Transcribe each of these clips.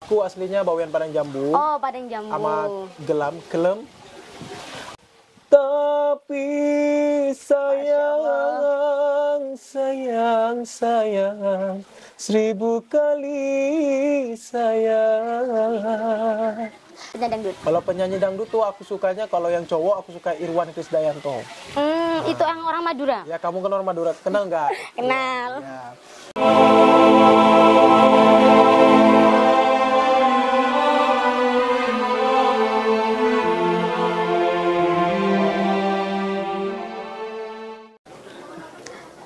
Aku aslinya Bawean Padang Jambu. Oh, Padang Jambu. Sama Kelem. Tapi sayang, seribu kali sayang. Penyanyi dangdut. Kalau penyanyi dangdut tuh aku sukanya, kalau yang cowok aku suka Irwan Krisdayanto. Itu yang orang Madura? Ya, kamu kan orang Madura, kenal nggak? Kenal. Ya.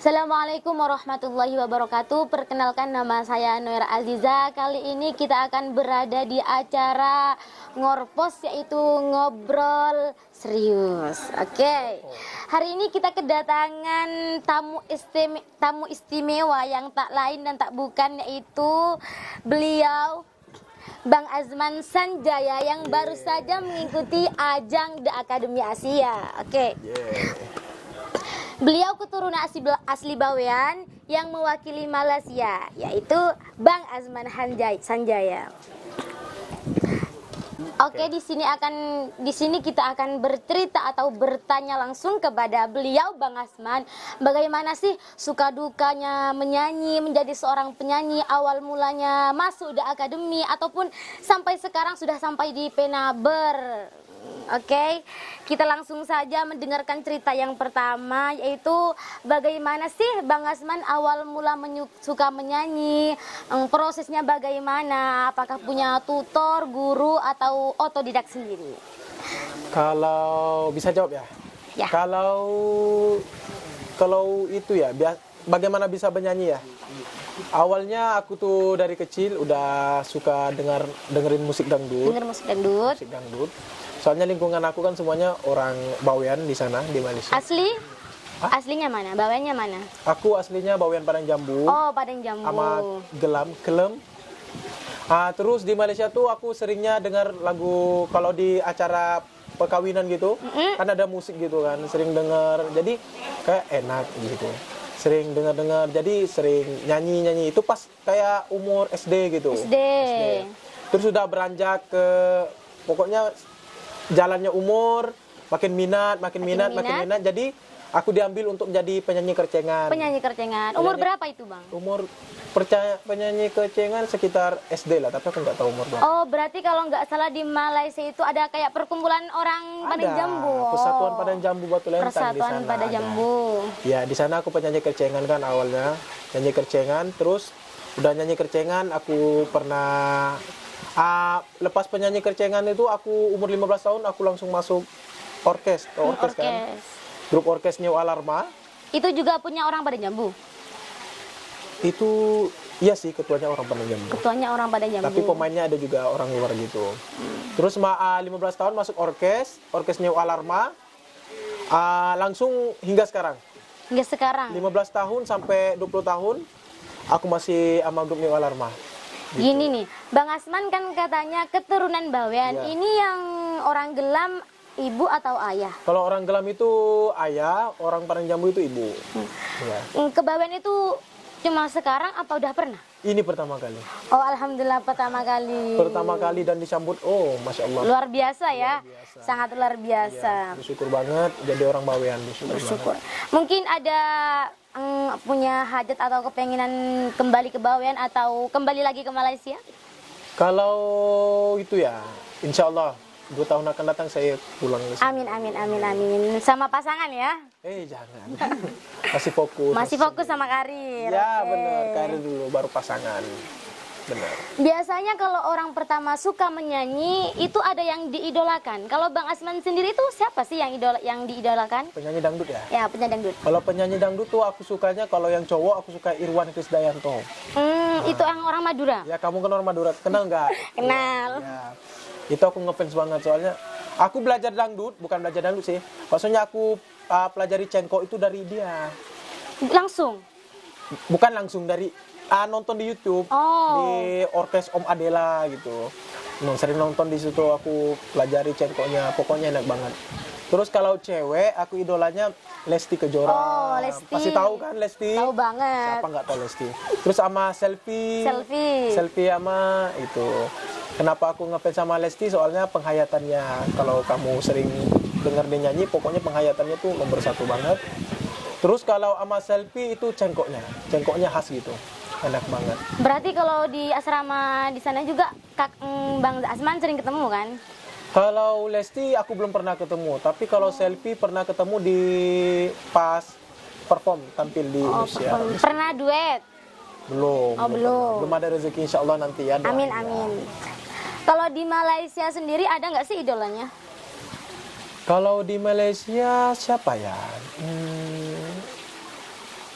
Assalamualaikum warahmatullahi wabarakatuh. Perkenalkan, nama saya Noira Aziza. Kali ini kita akan berada di acara Ngorpos, yaitu ngobrol serius. Oke. Hari ini kita kedatangan tamu istimewa yang tak lain dan tak bukan, yaitu beliau Bang Azman Sanjaya yang baru saja mengikuti ajang The Academy Asia. Oke. Beliau keturunan asli Bawean yang mewakili Malaysia, yaitu Bang Azman Sanjaya. Oke, di sini kita akan bercerita atau bertanya langsung kepada beliau, Bang Azman, bagaimana sih suka dukanya menyanyi, menjadi seorang penyanyi, awal mulanya masuk The Academy ataupun sampai sekarang sudah sampai di Penaber. Oke, kita langsung saja mendengarkan cerita yang pertama, yaitu bagaimana sih Bang Azman awal mula suka menyanyi, prosesnya bagaimana, apakah punya tutor, guru, atau otodidak sendiri? Kalau bisa jawab ya? Ya. Kalau itu ya, bagaimana bisa bernyanyi ya? Awalnya aku tuh dari kecil udah suka dengerin musik dangdut. Musik dangdut. Soalnya lingkungan aku kan semuanya orang Bawean di sana, di Malaysia. Asli? Hah? Aslinya mana? Baweannya mana? Aku aslinya Bawean Padang Jambu. Oh, Padang Jambu. Sama Kelem. Terus di Malaysia tuh aku seringnya dengar lagu kalau di acara perkawinan gitu, kan ada musik gitu kan, sering dengar. Jadi kayak enak gitu. Sering dengar, jadi sering nyanyi. Itu pas kayak umur SD gitu. SD. Terus sudah beranjak ke, pokoknya jalannya umur, makin minat. Jadi aku diambil untuk menjadi penyanyi kercengan. Umur berapa itu, Bang? Umur penyanyi kercengan sekitar SD lah, tapi aku nggak tahu umur berapa. Oh, berarti kalau nggak salah di Malaysia itu ada kayak perkumpulan orang Padang Jambu. Persatuan Padang Jambu Batu Lentang di sana. Persatuan Padang Jambu. Ya, di sana aku penyanyi kercengan kan awalnya. Nyanyi kercengan, terus udah nyanyi kercengan, aku pernah lepas penyanyi kercengan itu aku umur 15 tahun aku langsung masuk orkes kan. Grup orkes New Alarma. Itu juga punya orang Padang Jambu? Itu iya sih, ketuanya orang Padang Jambu. Tapi pemainnya ada juga orang luar gitu. Terus 15 tahun masuk orkes New Alarma. Langsung hingga sekarang. 15 tahun sampai 20 tahun aku masih sama grup New Alarma. Gitu. Gini nih, Bang Azman kan katanya keturunan Bawean. Ya. Ini yang orang Gelam ibu atau ayah? Kalau orang Gelam itu ayah, orang Padang Jambu itu ibu. Ya. Ke Bawean itu cuma sekarang apa udah pernah? Ini pertama kali. Oh, alhamdulillah pertama kali. Pertama kali dan disambut, oh masya Allah. Luar biasa ya, sangat luar biasa. Ya, bersyukur banget jadi orang Bawean, bersyukur. Mungkin ada punya hajat atau kepenginan kembali ke Bawean atau kembali lagi ke Malaysia? Kalau itu ya, insya Allah 2 tahun akan datang saya pulang ke sini. Amin. Sama pasangan ya? Jangan. Masih fokus sama karir. Ya, benar, karir dulu baru pasangan. Benar. Biasanya kalau orang pertama suka menyanyi itu ada yang diidolakan. Kalau Bang Azman sendiri itu siapa sih yang diidolakan? Penyanyi dangdut ya? Ya, penyanyi dangdut. Kalau penyanyi dangdut tuh aku sukanya, kalau yang cowok aku suka Irwan Krisdayanto. Itu yang orang Madura? Ya, kamu kan orang Madura, kenal nggak? Kenal. Ya. Itu aku ngefans banget, soalnya aku bukan belajar dangdut sih. Maksudnya aku pelajari cengkok itu dari dia. Langsung? Bukan langsung, dari nonton di YouTube, di orkes Om Adela gitu. Sering nonton di situ, aku pelajari cengkoknya, pokoknya enak banget. Terus kalau cewek, aku idolanya Lesti Kejora. Oh, Lesti. Pasti tahu kan Lesti? Tahu banget. Siapa nggak tahu Lesti? Terus sama Selfie. Selfie. Selfie sama itu. Kenapa aku ngefans sama Lesti? Soalnya penghayatannya. Kalau kamu sering dengar dia nyanyi, pokoknya penghayatannya tuh nomor 1 banget. Terus kalau sama Selfie itu cengkoknya khas gitu. Enak banget. Berarti kalau di asrama di sana juga Bang Azman sering ketemu kan? Kalau Lesti aku belum pernah ketemu, tapi kalau Selfie pernah ketemu di pas perform tampil di Indonesia. Pernah duet? Belum. Oh, belum. Belum ada rezeki, insya Allah nanti ya. Amin, amin. Kalau di Malaysia sendiri ada nggak sih idolanya? Kalau di Malaysia siapa ya?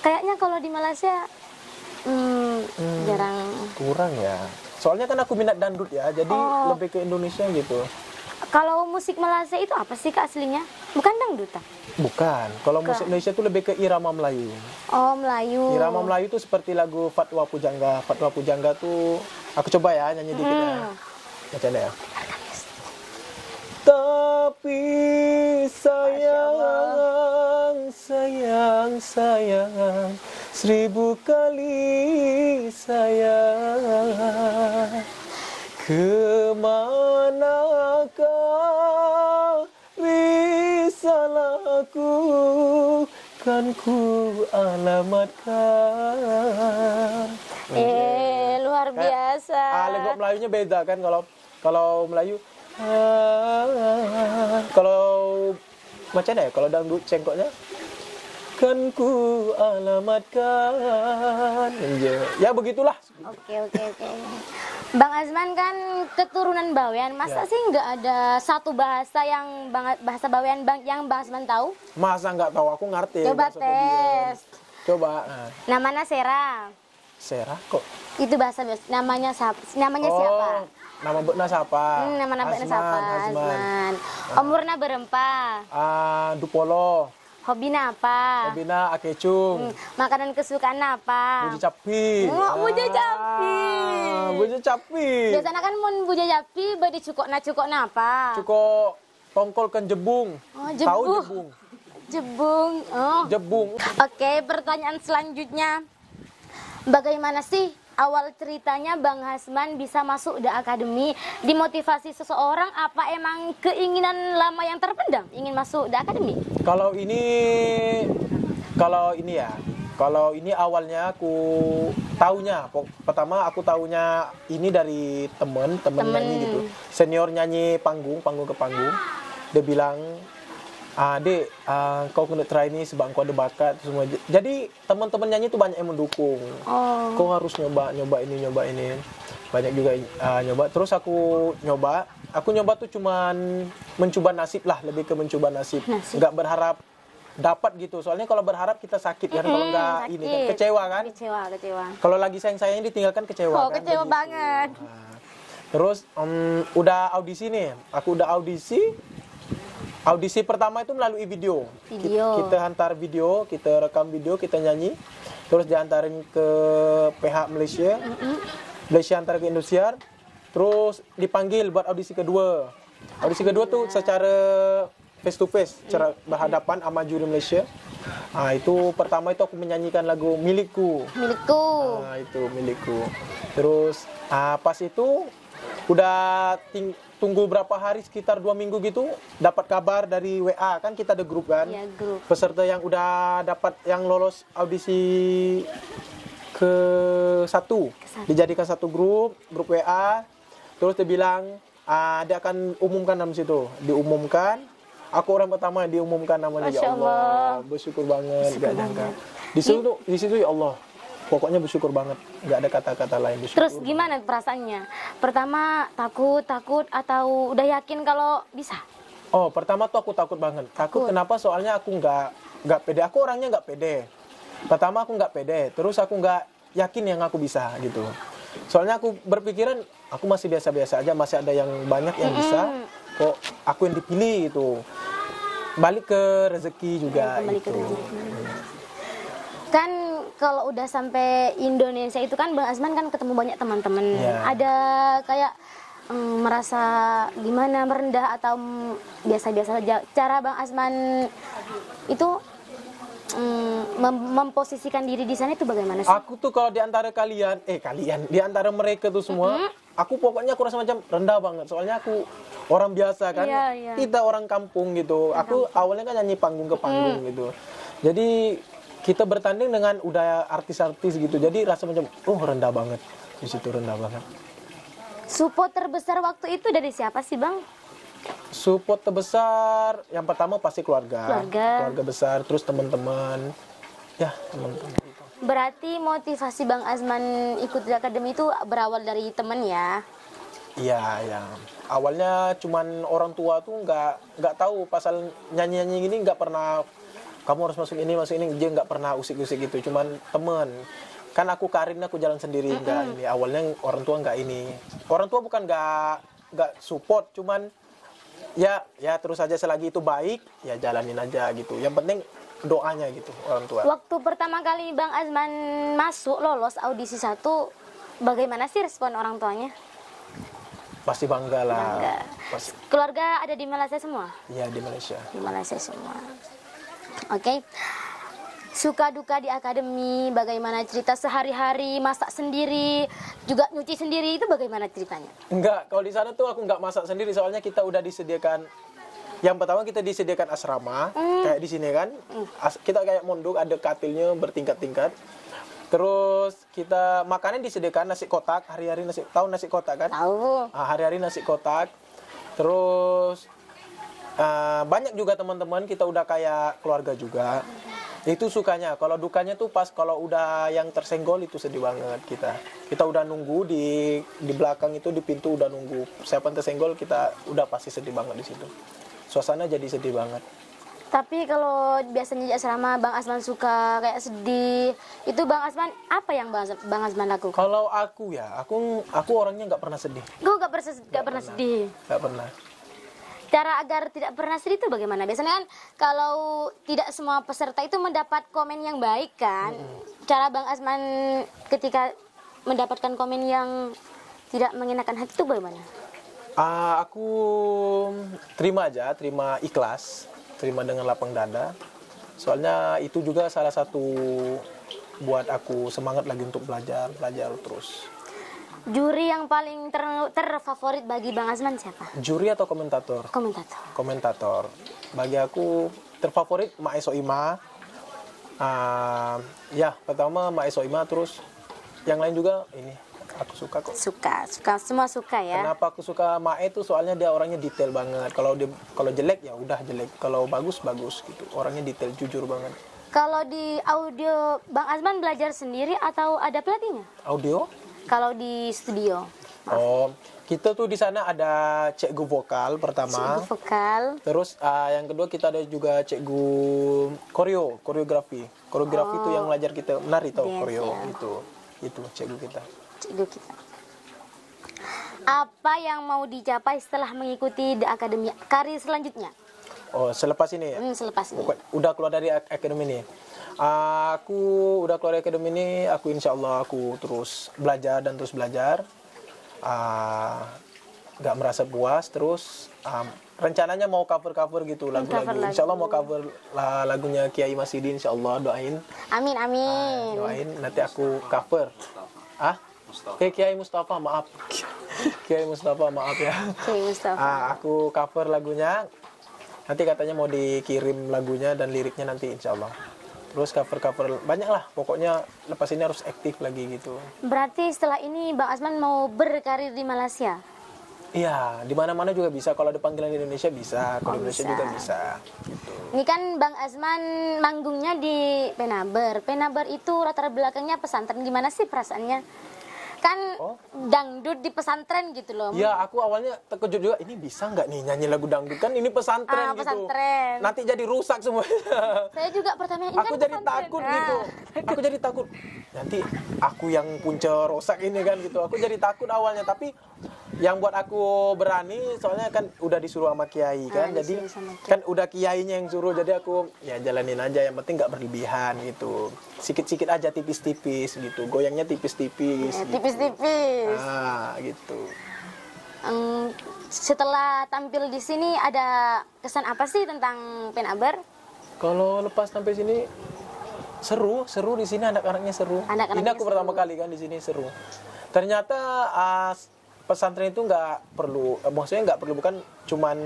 Kayaknya kalau di Malaysia jarang. Kurang ya. Soalnya kan aku minat dangdut ya, jadi lebih ke Indonesia gitu. Kalau musik Malaysia itu apa sih Kak aslinya? Bukan dangdutan? Bukan. Kalau musik Indonesia itu lebih ke irama Melayu. Oh, Melayu. Irama Melayu itu seperti lagu Fatwa Pujangga. Fatwa Pujangga tuh aku coba ya nyanyi dikit ya. Macam mana ya? Tapi sayang, sayang, sayang, 1000 kali sayang, kemanakah risalahku, kan ku alamatkan. Luar biasa. Lagu Melayunya beda kan, kalau Melayu kalau macam mana ya, kalau dangdut cengkoknya kan ku alamatkan. Ya begitulah. Oke. Bang Azman kan keturunan Bawean, masa sih nggak ada satu bahasa yang bahasa Bawean yang Bang Azman tahu? Masa nggak tahu, aku ngerti. Coba tes. Coba. Namanya Sera. Sera kok? Itu bahasa namanya siapa? Nama bekna siapa? Nama bekna siapa? Azman. Umurna berempa? Dupolo. Hobina apa? Hobina akecung. Makanan kesukaan apa? Buja capi. Buja capi. Buja capi. Biasanya kan mun buja capi bade cukokna apa? Cuko tongkol kan jebung. Jebung. Tahu jebung? Jebung. Jebung. Oke, pertanyaan selanjutnya. Bagaimana sih awal ceritanya Bang Azman bisa masuk The Academy? Dimotivasi seseorang apa emang keinginan lama yang terpendam ingin masuk The Academy? Kalau ini awalnya aku taunya, pertama aku taunya ini dari temen nyanyi gitu, senior nyanyi panggung ke panggung. Dia bilang, Dek, kau kena try ini sebab kau ada bakat semua. Jadi teman-teman nyanyi itu banyak yang mendukung. Kau harus nyoba ini. Banyak juga nyoba. Terus aku nyoba tuh cuman mencoba nasib lah, lebih ke mencoba nasib. Nggak berharap dapat gitu. Soalnya kalau berharap kita sakit kan, kalau nggak ini kan kecewa kan? Kecewa. Kalau lagi sayang-sayangnya ditinggalkan kecewa kan? Kecewa banget. Terus udah audisi nih. Aku udah audisi. Audisi pertama itu melalui video. Kita hantar video, kita rekam video, kita nyanyi. Terus diantarin ke pihak Malaysia. Malaysia antar ke Indonesia. Terus dipanggil buat audisi kedua. Audisi kedua tuh secara face to face, secara berhadapan sama juri Malaysia. Itu pertama itu aku menyanyikan lagu Milikku. Itu Milikku. Terus pas itu udah tunggu berapa hari, sekitar 2 minggu gitu, dapat kabar dari WA, kan kita ada grup kan, grup. Peserta yang udah dapat, yang lolos audisi ke satu, dijadikan satu grup WA. Terus dia bilang dia akan umumkan dalam situ, diumumkan. Aku orang pertama yang diumumkan namanya. Ya Allah, bersyukur banget, gak nyangka. Di situ ya Allah. Pokoknya bersyukur banget, nggak ada kata-kata lain. Bersyukur. Terus gimana perasaannya? Pertama takut atau udah yakin kalau bisa? Pertama tuh aku takut banget. Takut kenapa? Soalnya aku nggak pede. Aku orangnya nggak pede. Pertama aku nggak pede. Terus aku nggak yakin yang aku bisa gitu. Soalnya aku berpikiran aku masih biasa-biasa aja, masih ada yang banyak yang bisa. Kok aku yang dipilih gitu. Balik ke rezeki juga. Kan kalau udah sampai Indonesia itu kan Bang Azman kan ketemu banyak teman-teman. Ada kayak merasa gimana, merendah atau biasa-biasa saja? Cara Bang Asman itu memposisikan diri di sana itu bagaimana sih? Aku tuh kalau di antara di antara mereka tuh semua, aku pokoknya aku rasa macam rendah banget. Soalnya aku orang biasa kan, Iya, iya. kita orang kampung gitu. Aku awalnya kan nyanyi panggung ke panggung gitu. Jadi kita bertanding dengan udah artis-artis gitu. Jadi rasa macam, oh rendah banget. Di situ rendah banget. Support terbesar waktu itu dari siapa sih Bang? Support terbesar yang pertama pasti keluarga. Keluarga. Besar, terus teman-teman. Ya, teman-teman. Berarti motivasi Bang Asman ikut di akademi itu berawal dari temen ya? Iya, ya. Awalnya cuman orang tua tuh nggak tahu pasal nyanyi-nyanyi gini, nggak pernah kamu harus masuk ini dia nggak pernah usik-usik gitu. Cuman temen kan aku Karin aku jalan sendiri nggak ini. Awalnya orang tua nggak ini. Orang tua bukan nggak support, cuman ya terus aja selagi itu baik ya jalanin aja gitu. Yang penting doanya gitu orang tua. Waktu pertama kali Bang Asman masuk lolos audisi 1, bagaimana sih respon orang tuanya? Pasti bangga lah. Bangga. Pasti. Keluarga ada di Malaysia semua? Iya di Malaysia. Di Malaysia semua. Oke. Suka duka di akademi, bagaimana cerita sehari-hari, masak sendiri, juga nyuci sendiri, itu bagaimana ceritanya? Enggak, kalau di sana tuh aku nggak masak sendiri soalnya kita udah disediakan. Yang pertama kita disediakan asrama, kayak di sini kan. Kita kayak mondok, ada katilnya bertingkat-tingkat. Terus kita makannya disediakan nasi kotak, hari-hari tahu nasi kotak kan? Tahu. Hari-hari nasi kotak. Terus banyak juga teman-teman kita udah kayak keluarga juga. Itu sukanya. Kalau dukanya tuh pas kalau udah yang tersenggol itu sedih banget kita. Kita udah nunggu di belakang itu di pintu udah nunggu. Siapa yang tersenggol kita udah pasti sedih banget di situ. Suasana jadi sedih banget. Tapi kalau biasanya di asrama Bang Asman suka kayak sedih, itu Bang Asman apa yang Bang Asman lakukan? Kalau aku ya, aku orangnya nggak pernah sedih. Gue gak pernah sedih. Nggak pernah. Cara agar tidak pernah sedih itu bagaimana? Biasanya kan kalau tidak semua peserta itu mendapat komen yang baik kan. Cara Bang Asman ketika mendapatkan komen yang tidak mengenakan hati itu bagaimana? Aku terima ikhlas, terima dengan lapang dada. Soalnya itu juga salah satu buat aku semangat lagi untuk belajar terus. Juri yang paling terfavorit bagi Bang Asman siapa? Juri atau komentator? Komentator. Komentator. Bagi aku terfavorit Mak Soima. Ya, pertama Mak Soima, terus yang lain juga ini aku suka kok. Suka, semua suka ya. Kenapa aku suka Mae itu soalnya dia orangnya detail banget. Kalau jelek ya udah jelek. Kalau bagus gitu. Orangnya detail, jujur banget. Kalau di audio Bang Asman belajar sendiri atau ada pelatihnya? Audio? Kalau di studio. Oh, kita tuh di sana ada cikgu vokal pertama. Cikgu vokal. Terus yang kedua kita ada juga cikgu koreografi. Koreografi itu yang ngajar kita menari tau koreo itu cikgu kita. Apa yang mau dicapai setelah mengikuti The Academy karir selanjutnya? Oh, selepas ini ya? Selepas ini. Udah keluar dari akademi ini. Aku udah keluar dari akademi ini, aku insya Allah aku terus belajar. Gak merasa puas, terus rencananya mau cover gitu lagu-lagu. Insya Allah mau cover lagunya Kiai Masidi, insya Allah doain. Amin. Doain nanti aku cover. Kiai Mustafa maaf. Kiai Mustafa maaf ya. Kiai Mustafa. Aku cover lagunya. Nanti katanya mau dikirim lagunya dan liriknya nanti insya Allah. Terus cover banyak lah. Pokoknya lepas ini harus aktif lagi gitu. Berarti setelah ini Bang Asman mau berkarir di Malaysia? Iya, di mana-mana juga bisa. Kalau ada panggilan di Indonesia bisa. Kalau di Indonesia juga bisa. Gitu. Ini kan Bang Asman manggungnya di Penaber. Penaber itu latar belakangnya pesantren. Gimana sih perasaannya? Kan dangdut di pesantren gitu loh. Iya, aku awalnya terkejut juga. Ini bisa nggak nih nyanyi lagu dangdut? Kan ini pesantren gitu. Pesantren. Nanti jadi rusak semuanya. Saya juga pertama ini aku kan jadi pesantren. takut gitu. Aku jadi takut. Nanti aku yang punca rusak ini kan gitu. Aku jadi takut awalnya. Tapi yang buat aku berani soalnya kan udah disuruh sama kiai kan. Jadi kan udah kiainya yang suruh. Jadi aku ya jalanin aja. Yang penting nggak berlebihan gitu. Sikit-sikit aja, tipis-tipis gitu. Goyangnya tipis-tipis. Tipis-tipis. Gitu. Setelah tampil di sini ada kesan apa sih tentang Penabar? Kalau lepas sampai sini seru di sini, anak-anaknya seru. Anak-anaknya Ini aku seru. pertama kali kan di sini, seru. Ternyata pesantren itu nggak perlu, maksudnya nggak perlu, bukan cuman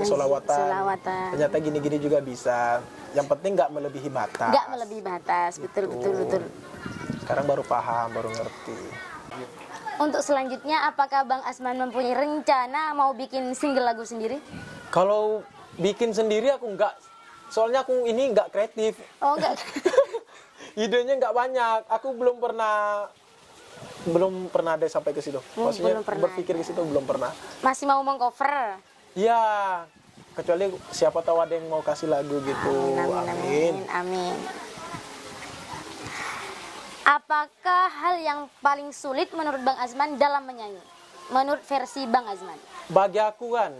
solawatan. Solawatan. Ternyata gini-gini juga bisa. Yang penting nggak melebihi batas. Nggak melebihi batas, betul. Sekarang baru paham, baru ngerti. Untuk selanjutnya, apakah Bang Asman mempunyai rencana mau bikin single lagu sendiri? Kalau bikin sendiri aku nggak, soalnya aku ini nggak kreatif. Oh enggak. Idenya nggak banyak. Aku belum pernah ada sampai ke situ. Maksudnya belum pernah berpikir ke situ belum pernah. Masih mau mengcover? Iya, kecuali siapa tahu ada yang mau kasih lagu gitu. Amin. Apakah hal yang paling sulit menurut Bang Azman dalam menyanyi? Menurut versi Bang Azman? Bagi aku kan,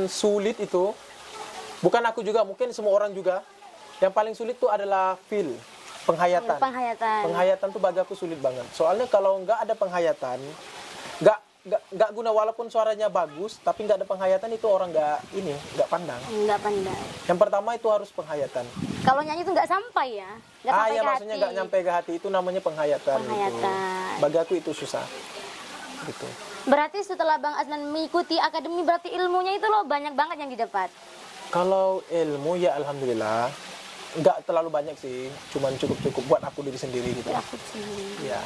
sulit itu, bukan aku juga, mungkin semua orang juga. Yang paling sulit itu adalah feel, penghayatan. Penghayatan tuh bagi aku sulit banget. Soalnya kalau nggak ada penghayatan, nggak guna, walaupun suaranya bagus, tapi nggak ada penghayatan itu orang nggak pandang. Nggak pandang. Yang pertama itu harus penghayatan. Kalau nyanyi itu nggak sampai ya? Nggak sampai ya ke maksudnya hati. nggak nyampe ke hati, itu namanya penghayatan. Gitu. Bagi aku itu susah. Gitu. Berarti setelah Bang Azman mengikuti akademi, berarti ilmunya itu loh banyak banget yang didapat. Kalau ilmu ya alhamdulillah nggak terlalu banyak sih, cuman cukup buat aku diri sendiri gitu. Ya.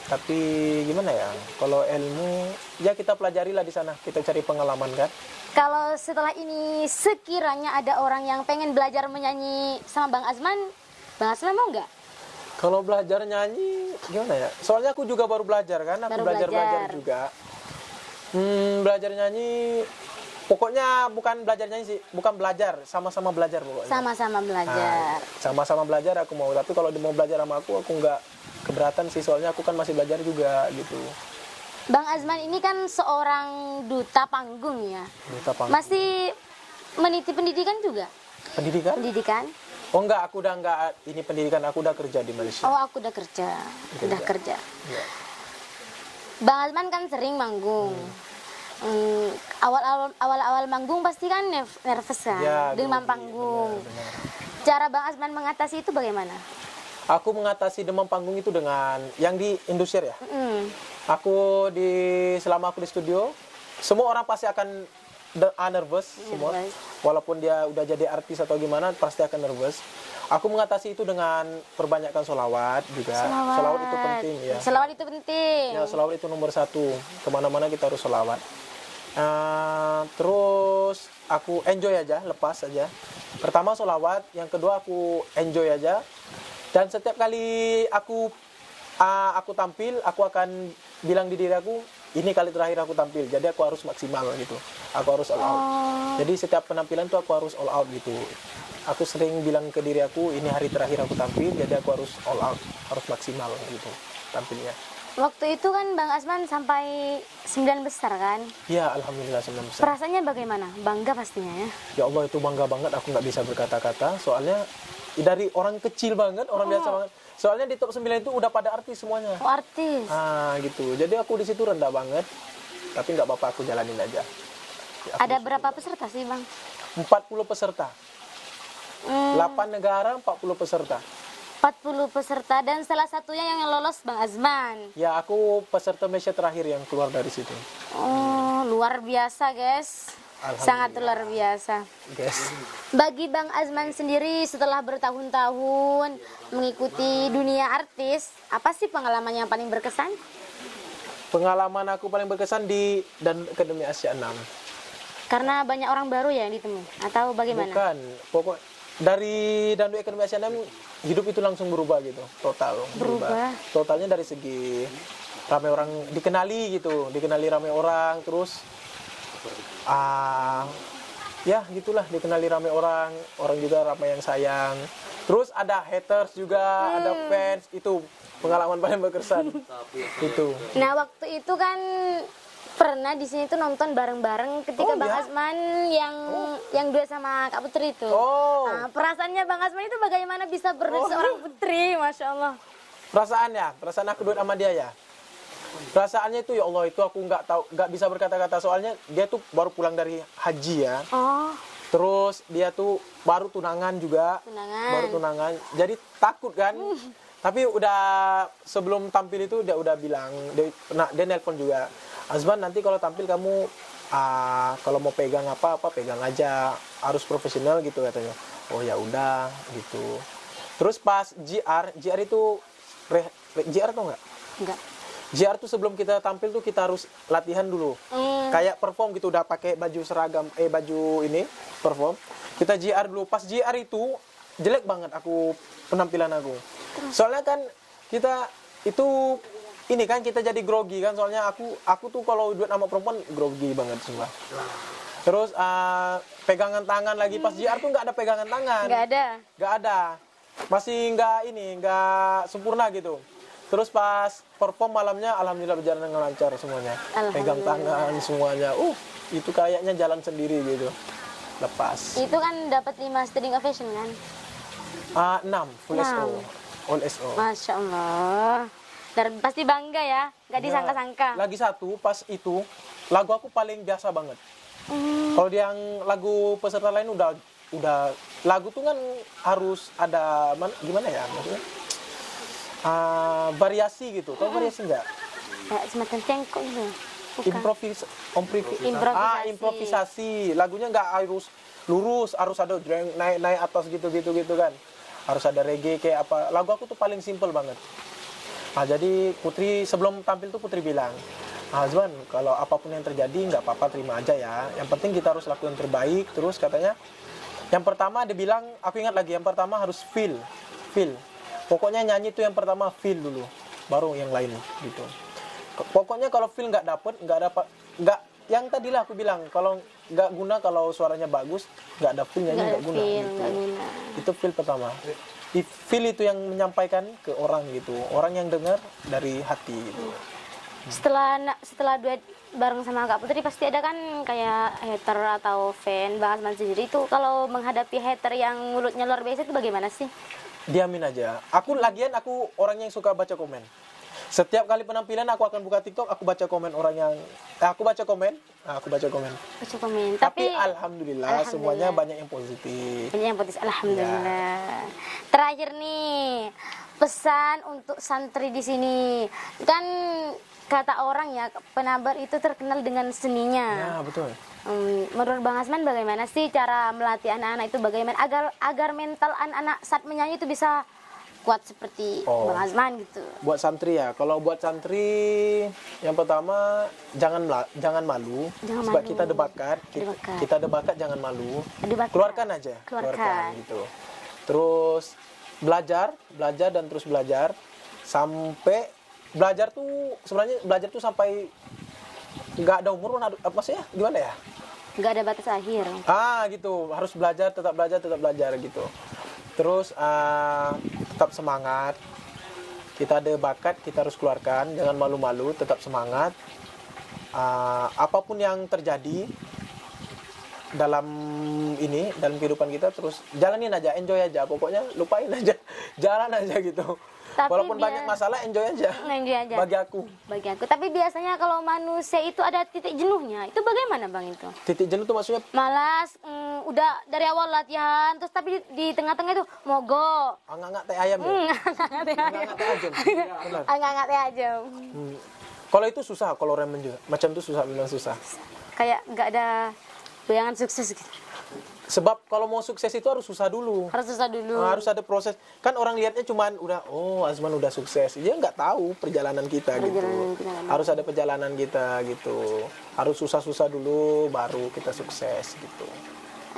Tapi gimana ya? Kalau ilmu ya kita pelajari lah di sana, kita cari pengalaman kan. Kalau setelah ini sekiranya ada orang yang pengen belajar menyanyi sama Bang Azman mau nggak? Kalau belajar nyanyi gimana ya? Soalnya aku juga baru belajar kan, aku belajar juga. Belajar nyanyi, pokoknya bukan belajar nyanyi sih, bukan belajar, sama-sama belajar pokoknya. Sama-sama belajar. Sama-sama belajar aku mau, tapi kalau dia mau belajar sama aku nggak keberatan sih, soalnya aku kan masih belajar juga gitu. Bang Azman ini kan seorang duta panggung ya. Duta panggung. Masih meniti pendidikan juga? Pendidikan? Oh enggak, aku udah enggak ini pendidikan, aku udah kerja di Malaysia. Oh, aku udah kerja. Ya. Bang Azman kan sering manggung. Awal-awal manggung pasti kan nervous kan, ya, demam panggung. Benar. Cara Bang Azman mengatasi itu bagaimana? Aku mengatasi demam panggung itu dengan yang di Indosiar ya. Selama aku di studio, semua orang pasti akan nervous semua. Walaupun dia udah jadi artis atau gimana, pasti akan nervous. Aku mengatasi itu dengan perbanyakkan sholawat juga. Sholawat itu penting ya. Sholawat itu penting. Ya, sholawat itu nomor 1. Kemana-mana kita harus sholawat. Terus aku enjoy aja, lepas aja. Pertama sholawat, yang kedua aku enjoy aja. Dan setiap kali aku tampil, aku akan bilang di diri aku, ini kali terakhir aku tampil, jadi aku harus maksimal gitu. Aku harus all out. Jadi setiap penampilan tuh aku harus all out gitu. Aku sering bilang ke diri aku, ini hari terakhir aku tampil, jadi aku harus all out, harus maksimal gitu tampilnya. Waktu itu kan Bang Azman sampai 9 besar kan? Iya, alhamdulillah 9 besar. Perasaannya bagaimana? Bangga pastinya ya? Ya Allah, itu bangga banget, aku nggak bisa berkata-kata, soalnya dari orang kecil banget, orang biasa banget. Soalnya di top 9 itu udah pada artis semuanya. Oh, artis. Gitu. Jadi aku di situ rendah banget. Tapi nggak apa-apa, aku jalanin aja. Ya, ada berapa peserta sih, Bang? 40 peserta. 8 negara, 40 peserta. 40 peserta, dan salah satunya yang lolos Bang Azman. Ya, aku peserta Malaysia terakhir yang keluar dari situ. Oh, luar biasa, guys. Sangat luar biasa. Guys. Bagi Bang Azman sendiri, setelah bertahun-tahun mengikuti dunia artis, apa sih pengalaman yang paling berkesan? Pengalaman aku paling berkesan di Akademi Asia 6. Karena banyak orang baru ya yang ditemui, atau bagaimana? Bukan, pokok dari Dandu Akademi Asia 6 hidup itu langsung berubah gitu, total berubah. Totalnya dari segi ramai orang dikenali gitu, dikenali ramai orang, terus ya gitulah, dikenali ramai orang juga ramai yang sayang. Terus ada haters juga, ada fans, itu pengalaman paling berkesan. Itu. Nah, waktu itu kan pernah di sini tuh nonton bareng-bareng ketika Bang Azman yang duet sama Kak Putri itu. Nah, perasaannya Bang Azman itu bagaimana bisa berduet seorang putri, Masya Allah. Perasaan aku duet sama dia ya. Perasaannya itu ya Allah, itu aku nggak tahu, nggak bisa berkata-kata, soalnya dia tuh baru pulang dari haji ya. Oh, Terus dia tuh baru tunangan juga. tunangan. Baru tunangan. Jadi takut kan. Tapi udah sebelum tampil itu dia udah bilang, dia nelpon juga. Azman, nanti kalau tampil kamu kalau mau pegang apa pegang aja, harus profesional gitu katanya. Oh ya udah gitu. Terus pas GR itu GR tau nggak? Enggak. GR tuh sebelum kita tampil tuh kita harus latihan dulu. Kayak perform gitu, udah pakai baju seragam, baju ini perform. Kita GR dulu. Pas GR itu jelek banget aku penampilan aku. Soalnya kan kita itu ini kan kita jadi grogi kan, soalnya aku tuh kalau duet sama perempuan grogi banget semua. Terus pegangan tangan lagi pas GR tuh nggak ada pegangan tangan. Nggak ada. Masih nggak sempurna gitu. Terus pas perform malamnya alhamdulillah berjalan dengan lancar semuanya. Pegang tangan semuanya. Itu kayaknya jalan sendiri gitu. Lepas. Itu kan dapat 5 standing ovation kan? 6 full SO. All SO. Masya Allah. Dan pasti bangga ya, nggak disangka-sangka. Lagi satu pas itu lagu aku paling biasa banget. Kalau yang lagu peserta lain udah lagu tuh kan harus ada gimana ya maksudnya? Variasi gitu. Tahu variasi enggak? Kayak semacam cengkok gitu. Improvisasi. Lagunya nggak harus lurus, harus ada naik atas gitu kan. Harus ada reggae kayak apa. Lagu aku tuh paling simple banget. Jadi Putri sebelum tampil tuh Putri bilang, Azman, kalau apapun yang terjadi nggak apa-apa, terima aja ya. Yang penting kita harus lakukan yang terbaik. Terus katanya, yang pertama dia bilang, aku ingat lagi, yang pertama harus feel. Pokoknya nyanyi tuh yang pertama feel dulu, baru yang lain gitu. Pokoknya kalau feel nggak yang tadilah aku bilang, kalau nggak guna, kalau suaranya bagus, nggak ada feel nyanyi nggak guna. Gitu. Itu feel pertama. Feel itu yang menyampaikan ke orang gitu, orang yang dengar dari hati gitu. Setelah duet bareng sama Kak Putri pasti ada kan kayak hater atau fan Bang Azman sendiri itu, kalau menghadapi hater yang mulutnya luar biasa itu bagaimana sih? Diamin aja. Aku orang yang suka baca komen. Setiap kali penampilan aku akan buka TikTok, aku baca komen orang yang aku baca komen. Tapi alhamdulillah semuanya banyak yang positif. Alhamdulillah. Ya. Terakhir nih, pesan untuk santri di sini. Kan kata orang ya, Penabar itu terkenal dengan seninya. Ya, betul. Menurut Bang Azman bagaimana sih cara melatih anak-anak itu, bagaimana agar mental anak-anak saat menyanyi itu bisa kuat seperti Bang Azman gitu? Buat santri ya, kalau buat santri yang pertama jangan malu. Sebab kita debakat, kita debakat jangan malu. Keluarkan aja, keluarkan gitu. Terus belajar dan terus belajar sampai belajar tuh sampai nggak ada umur, apa sih ya, gimana ya? Nggak ada batas akhir. Gitu, harus belajar, tetap belajar gitu. Terus tetap semangat. Kita ada bakat, kita harus keluarkan, jangan malu-malu, tetap semangat. Apapun yang terjadi dalam kehidupan kita, terus jalanin aja, enjoy aja, pokoknya lupain aja, jalan aja gitu. Walaupun banyak masalah, enjoy aja. Bagi aku. Tapi biasanya kalau manusia itu ada titik jenuhnya. Itu bagaimana Bang itu? Titik jenuh itu maksudnya? Malas, udah dari awal latihan, terus tapi di tengah-tengah itu mogok. Angak-angak teh ayam ya? Angak-angak teh ayam. Kalau itu susah, kalau ramen juga. Macam itu susah, memang susah. Kayak nggak ada bayangan sukses gitu. Sebab kalau mau sukses itu harus susah dulu. Harus ada proses. Kan orang lihatnya cuman Azman udah sukses. Dia nggak tahu perjalanan kita gitu. Harus ada perjalanan kita gitu. Harus susah-susah dulu baru kita sukses gitu.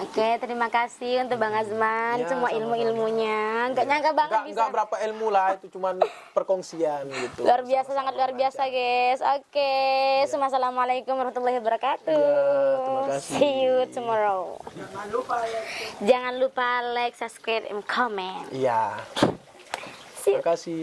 Oke, terima kasih untuk Bang Azman, semua ilmu-ilmunya. Nggak nyangka banget bisa. Nggak berapa ilmu lah, itu cuman perkongsian gitu. Luar biasa, sangat luar biasa guys. Oke, Assalamualaikum warahmatullahi wabarakatuh. Terima kasih. See you tomorrow. Jangan lupa like, subscribe, and comment. Iya. Terima kasih.